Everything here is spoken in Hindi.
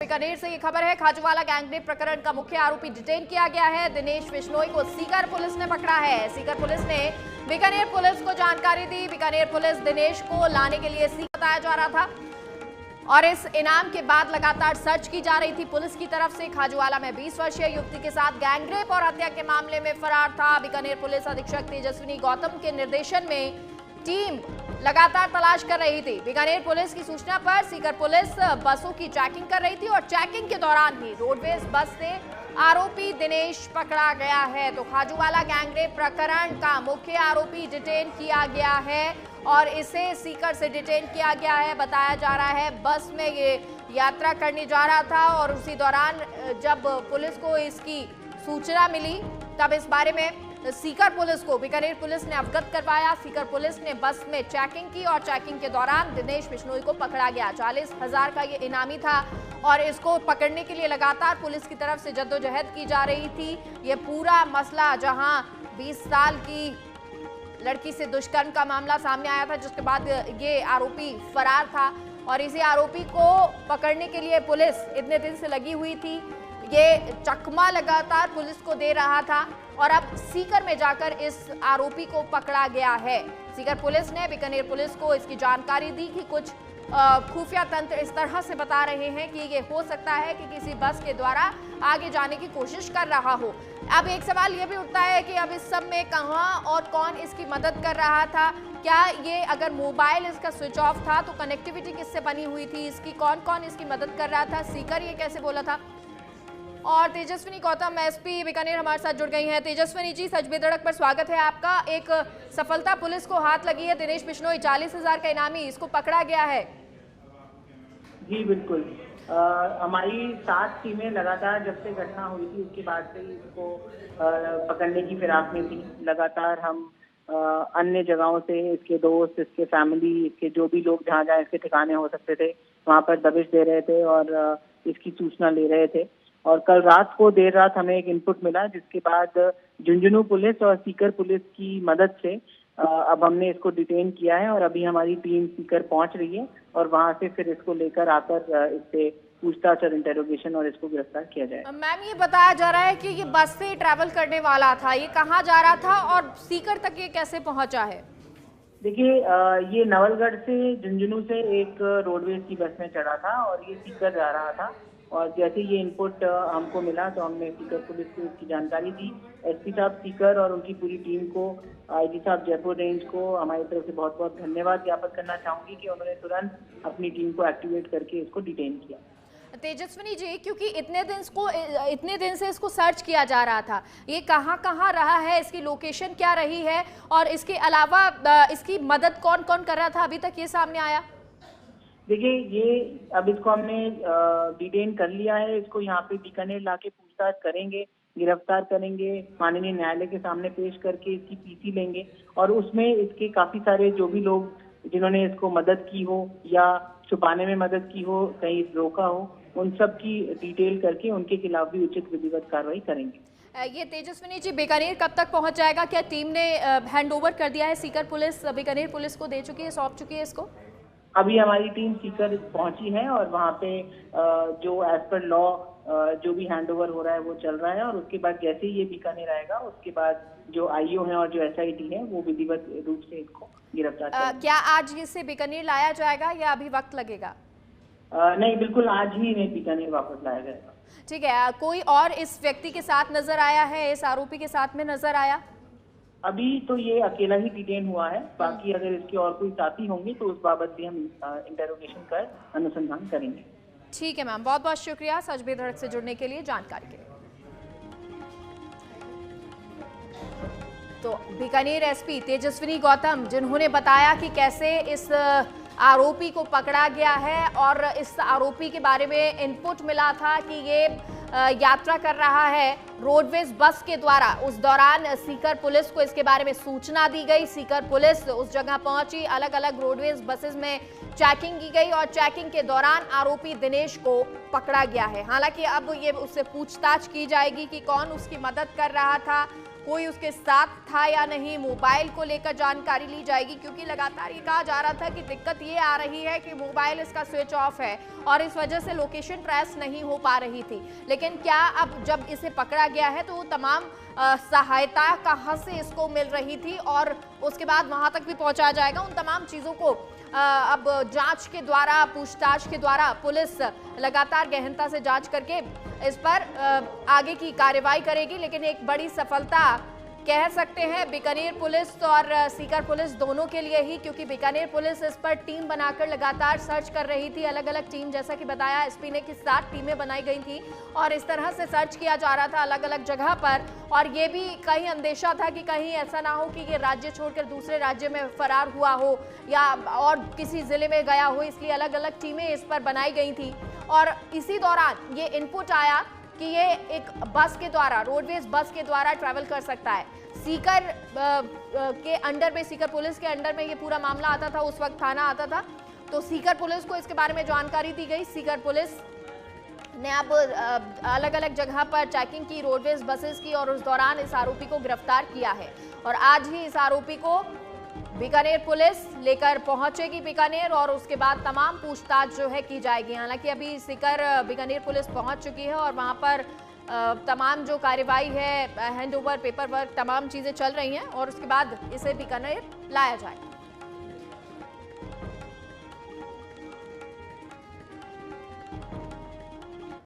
बीकानेर से ये खबर है। खाजूवाला गैंगरेप प्रकरण का मुख्य आरोपी डिटेन किया गया है। दिनेश बिश्नोई को सीकर पुलिस ने पकड़ा है। सीकर पुलिस ने बीकानेर पुलिस को जानकारी दी। बीकानेर पुलिस दिनेश को लाने के लिए सीकर बताया जा रहा था और इस इनाम के बाद लगातार सर्च की जा रही थी पुलिस की तरफ से। खाजूवाला में 20 वर्षीय युवती के साथ गैंगरेप और हत्या के मामले में फरार था। बीकानेर पुलिस अधीक्षक तेजस्विनी गौतम के निर्देशन में टीम लगातार तलाश कर रही थी। बीकानेर पुलिस की सूचना पर सीकर पुलिस बसों की चेकिंग कर रही थी और चेकिंग के दौरान ही रोडवेज बस से आरोपी दिनेश पकड़ा गया है। तो खाजूवाला गैंगरेप प्रकरण का मुख्य आरोपी डिटेन किया गया है और इसे सीकर से डिटेन किया गया है। बताया जा रहा है बस में ये यात्रा करने जा रहा था और उसी दौरान जब पुलिस को इसकी सूचना मिली तब इस बारे में सीकर पुलिस को बीकानेर पुलिस ने अवगत करवाया। सीकर पुलिस ने बस में चेकिंग की और चेकिंग के दौरान दिनेश बिश्नोई को पकड़ा गया। 40,000 का ये इनामी था और इसको पकड़ने के लिए लगातार पुलिस की तरफ से जद्दोजहद की जा रही थी। ये पूरा मसला जहां 20 साल की लड़की से दुष्कर्म का मामला सामने आया था, जिसके बाद ये आरोपी फरार था और इसी आरोपी को पकड़ने के लिए पुलिस इतने दिन से लगी हुई थी। ये चकमा लगातार पुलिस को दे रहा था और अब सीकर में जाकर इस आरोपी को पकड़ा गया है। सीकर पुलिस ने बीकानेर पुलिस को इसकी जानकारी दी कि कुछ खुफिया तंत्र इस तरह से बता रहे हैं कि ये हो सकता है कि किसी बस के द्वारा आगे जाने की कोशिश कर रहा हो। अब एक सवाल ये भी उठता है कि अब इस सब में कहां और कौन इसकी मदद कर रहा था। क्या ये अगर मोबाइल इसका स्विच ऑफ था तो कनेक्टिविटी किससे बनी हुई थी, इसकी कौन कौन इसकी मदद कर रहा था, सीकर ये कैसे बोला था। और तेजस्विनी गौतम एसपी बीकानेर हमारे साथ जुड़ गई हैं। तेजस्विनी जी, सच बेधड़क पर स्वागत है आपका। एक सफलता पुलिस को हाथ लगी है। दिनेश बिश्नोई 40,000 का इनामी, इसको पकड़ा गया है। जी बिल्कुल, हमारी 7 टीमें लगातार जब से घटना हुई थी उसके बाद से इसको पकड़ने की फिराक में थी। लगातार हम अन्य जगहों से इसके दोस्त, इसके फैमिली, इसके जो भी लोग जहाँ जहाँ इसके ठिकाने हो सकते थे वहाँ पर दबिश दे रहे थे और इसकी सूचना ले रहे थे। और कल रात को देर रात हमें एक इनपुट मिला, जिसके बाद झुंझुनू पुलिस और सीकर पुलिस की मदद से अब हमने इसको डिटेन किया है और अभी हमारी टीम सीकर पहुंच रही है और वहां से फिर इसको लेकर आकर इससे पूछताछ और इंटेरोगेशन और इसको गिरफ्तार किया जाए। मैम, ये बताया जा रहा है कि ये बस से ट्रैवल करने वाला था, ये कहाँ जा रहा था और सीकर तक ये कैसे पहुंचा है। देखिए, ये नवलगढ़ से झुंझुनू से एक रोडवेज की बस में चढ़ा था और ये सीकर जा रहा था और जैसे ये इनपुट हमको मिला तो हमने सीकर पुलिस को इसकी जानकारी दी। एसपी साहब सीकर और उनकी पूरी टीम को, आईजी साहब जयपुर रेंज को हमारी तरफ से बहुत बहुत धन्यवाद ज्ञापित करना चाहूंगी कि उन्होंने तुरंत अपनी टीम को एक्टिवेट करके इसको डिटेन किया। तेजस्विनी जी, क्योंकि इतने दिन से इसको सर्च किया जा रहा था, ये कहाँ कहाँ रहा है, इसकी लोकेशन क्या रही है और इसके अलावा इसकी मदद कौन कौन कर रहा था, अभी तक ये सामने आया। देखिए, ये अब इसको हमने डिटेन कर लिया है। इसको यहाँ पे बीकानेर लाके पूछताछ करेंगे, गिरफ्तार करेंगे, माननीय न्यायालय के सामने पेश करके इसकी पीसी लेंगे और उसमें इसके काफी सारे जो भी लोग जिन्होंने इसको मदद की हो या छुपाने में मदद की हो, कहीं रोका हो, उन सब की डिटेल करके उनके खिलाफ भी उचित विधिवत कार्रवाई करेंगे। ये तेजस्विनी जी, बीकानेर कब तक पहुंच जाएगा? क्या टीम ने हैंड ओवर कर दिया है? सीकर पुलिस बीकानेर पुलिस को दे चुकी है, सौंप चुकी है इसको? अभी हमारी टीम सीकर पहुंची है और वहाँ पे जो एज पर लॉ जो भी हैंडओवर हो रहा है वो चल रहा है और उसके बाद जैसे ही ये बीकानेर आएगा उसके बाद जो आईओ है और जो एसआईटी है वो विधिवत रूप से इसको गिरफ्तार करेंगे। क्या आज इसे बीकानेर लाया जाएगा या अभी वक्त लगेगा? नहीं, बिल्कुल आज ही इन्हें बीकानेर वापस लाया जाएगा। ठीक है, कोई और इस व्यक्ति के साथ नजर आया है, इस आरोपी के साथ में नजर आया? अभी तो ये अकेला ही डिटेन हुआ है, बाकी अगर इसके और कोई साथी होंगे तो उस बाबत भी हम इंटेरोगेशन कर अनुसंधान करेंगे। ठीक है मैम, बहुत बहुत शुक्रिया सच बेधड़क से जुड़ने के लिए, जानकारी के लिए। तो बीकानेर एसपी तेजस्विनी गौतम जिन्होंने बताया कि कैसे इस आरोपी को पकड़ा गया है और इस आरोपी के बारे में इनपुट मिला था कि ये यात्रा कर रहा है रोडवेज बस के द्वारा। उस दौरान सीकर पुलिस को इसके बारे में सूचना दी गई। सीकर पुलिस उस जगह पहुंची, अलग अलग रोडवेज बसेस में चेकिंग की गई और चेकिंग के दौरान आरोपी दिनेश को पकड़ा गया है। हालांकि अब ये उससे पूछताछ की जाएगी कि कौन उसकी मदद कर रहा था, कोई उसके साथ था या नहीं, मोबाइल को लेकर जानकारी ली जाएगी, क्योंकि लगातार ये कहा जा रहा था कि दिक्कत ये आ रही है कि मोबाइल इसका स्विच ऑफ है और इस वजह से लोकेशन ट्रेस नहीं हो पा रही थी। लेकिन क्या अब जब इसे पकड़ा गया है तो वो तमाम सहायता कहां से इसको मिल रही थी और उसके बाद वहां तक भी पहुंचाया जाएगा, उन तमाम चीजों को अब जांच के द्वारा, पूछताछ के द्वारा पुलिस लगातार गहनता से जांच करके इस पर आगे की कार्रवाई करेगी। लेकिन एक बड़ी सफलता कह सकते हैं बीकानेर पुलिस और सीकर पुलिस दोनों के लिए ही, क्योंकि बीकानेर पुलिस इस पर टीम बनाकर लगातार सर्च कर रही थी। अलग अलग टीम, जैसा कि बताया एसपी ने कि 7 टीमें बनाई गई थी और इस तरह से सर्च किया जा रहा था अलग अलग जगह पर। और ये भी कहीं अंदेशा था कि कहीं ऐसा ना हो कि ये राज्य छोड़कर दूसरे राज्य में फरार हुआ हो या और किसी जिले में गया हो, इसलिए अलग अलग टीमें इस पर बनाई गई थी। और इसी दौरान ये इनपुट आया कि ये एक बस के द्वारा, रोडवेज बस के द्वारा ट्रैवल कर सकता है। सीकर के अंडर में, सीकर पुलिस के अंडर में ये पूरा मामला आता था, उस वक्त थाना आता था, तो सीकर पुलिस को इसके बारे में जानकारी दी गई। सीकर पुलिस ने अब अलग अलग जगह पर चेकिंग की, रोडवेज बसेस की, और उस दौरान इस आरोपी को गिरफ्तार किया है। और आज ही इस आरोपी को बीकानेर पुलिस लेकर पहुंचेगी बीकानेर और उसके बाद तमाम पूछताछ जो है की जाएगी। हालांकि अभी सीकर बीकानेर पुलिस पहुंच चुकी है और वहां पर तमाम जो कार्रवाई है, हैंडओवर, पेपर वर्क, तमाम चीजें चल रही हैं और उसके बाद इसे बीकानेर लाया जाएगा।